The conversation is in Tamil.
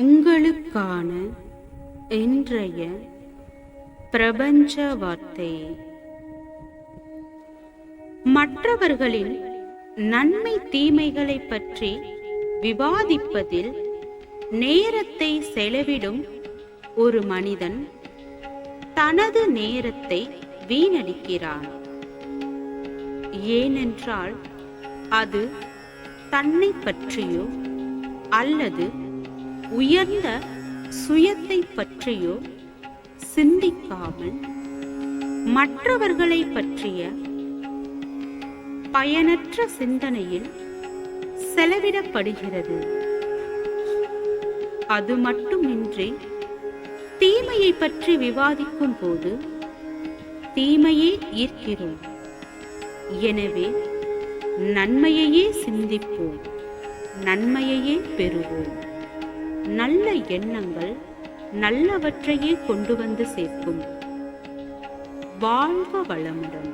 உங்களுக்கான இன்றைய பிரபஞ்ச வார்த்தை. மற்றவர்களின் நன்மை தீமைகளை பற்றி விவாதிப்பதில் நேரத்தை செலவிடும் ஒரு மனிதன் தனது நேரத்தை வீணடிக்கிறான். ஏனென்றால் அது தன்னை பற்றியோ அல்லது உயர்ந்த சுயத்தை பற்றியோ சிந்திக்காமல் மற்றவர்களை பற்றிய பயனற்ற சிந்தனையில் செலவிடப்படுகிறது. அது மட்டுமின்றி தீமையை பற்றி விவாதிக்கும் போது தீமையே ஈர்க்கிறோம். எனவே நன்மையையே சிந்திப்போம், நன்மையையே பெறுவோம். நல்ல எண்ணங்கள் நல்லவற்றையே கொண்டு வந்து சேர்க்கும். வாழ்க வளமுடன்.